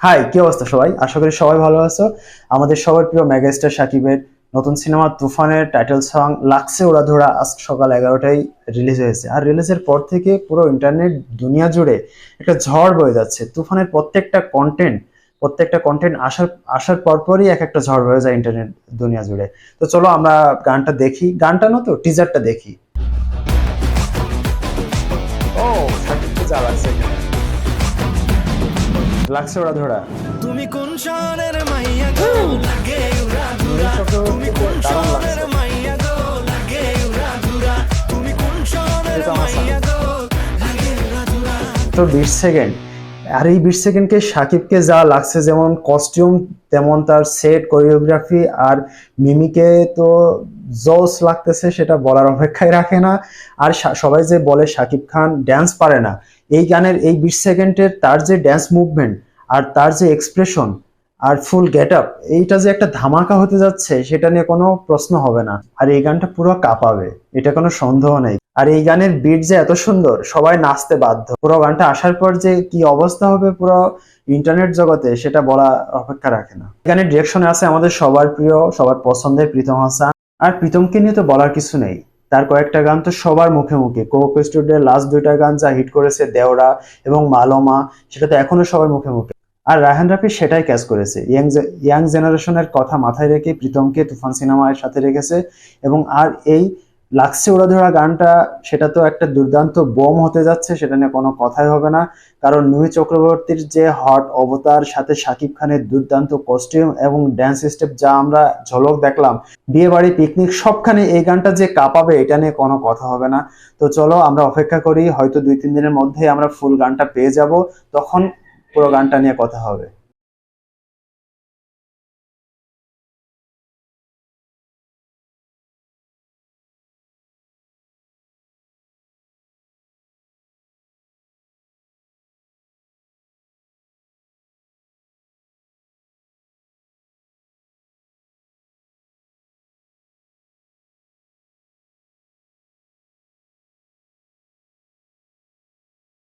High, কি অবস্থা সবাই? আশা করি সবাই ভালো আছো। আমাদের সবার প্রিয় মেগাস্টার শাকিবের নতুন সিনেমা তুফানের টাইটেল সং লাক্সে উড়াধুরা আজ সকাল 11টায় রিলিজ হয়েছে। আর রিলিজের পর থেকে পুরো ইন্টারনেট দুনিয়া জুড়ে একটা ঝড় বয়ে যাচ্ছে। তুফানের প্রত্যেকটা কন্টেন্ট আসার আসার পরপরই এক একটা ঝড় বয়ে যায় ইন্টারনেট দুনিয়া জুড়ে। তো চলো আমরা গানটা দেখি, গানটা না তো টিজারটা দেখি। ও, শাকিবকে যা লাগছে এখানে, লাক্সে উড়াধুরা। তুমি কোন শহরের মাইয়া গো লাগে উড়া ধুরা তুমি চক্রবর্তীকে কোন দারুণ শহরের লাগছে। মাইয়া গো লাগে উড়া ধুরা তুমি কোন শহরের এটা আমার মাইয়া গো লাগে উড়া ধুরা। তো 20 সেকেন্ড, আর এই 20 সেকেন্ডকে সাকিবকে যা লাগছে, যেমন কস্টিউম তেমন তার সেট কোরিওগ্রাফি আর মিমিকে তো জোস লাগতেছে, সেটা বলার অপেক্ষায় রাখে না। আর সবাই যে বলে সাকিব খান ড্যান্স পারে না, এই গানের এই 20 সেকেন্ডের তার যে ড্যান্স মুভমেন্ট আর তার যে এক্সপ্রেশন আর ফুল গেট আপ, এইটা যে একটা ধামাকা হতে যাচ্ছে সেটা নিয়ে কোনো প্রশ্ন হবে না। আর এই গানটা পুরো কাঁপাবে, এটা কোনো সন্দেহ নেই। আর এই গানের বিট যে এত সুন্দর, সবাই নাচতে বাধ্য। পুরো গানটা আসার পর যে কি অবস্থা হবে পুরো ইন্টারনেট জগতে, সেটা বলা অপেক্ষা রাখে না। গানের ডিরেকশনে আছে আমাদের সবার প্রিয়, সবার পছন্দের প্রীতম হাসান। আর প্রীতমকে নিয়ে তো বলার কিছু নেই, তার কয়েকটা গান তো সবার মুখে মুখে। কোকো স্টুডিওর লাস্ট দুইটা গান যা হিট করেছে, দেওরা এবং মালোমা, সেটা তো এখনো সবার মুখে মুখে। আর রায়হান রাফি সেটাই ক্যাচ করেছে, ইয়াং জেনারেশনের কথা মাথায় রেখে প্রীতমকে তুফান সিনেমার সাথে রেখেছে। এবং আর এই লাক্সে উড়াধুরা গানটা, সেটা তো একটা দুর্দান্ত বোম হতে যাচ্ছে, সেটা নিয়ে কোনো কথাই হবে না। কারণ নুহি চক্রবর্তীর যে হট অবতার, সাথে শাকিব খানের দুর্দান্ত কস্টিউম এবং ড্যান্স স্টেপ যা আমরা ঝলক দেখলাম, বিয়ে বাড়ি পিকনিক সবখানে এই গানটা যে কাঁপাবে, এটা নিয়ে কোনো কথা হবে না। তো চলো আমরা অপেক্ষা করি, হয়তো 2-3 দিনের মধ্যে আমরা ফুল গানটা পেয়ে যাব, তখন পুরো গানটা নিয়ে কথা হবে।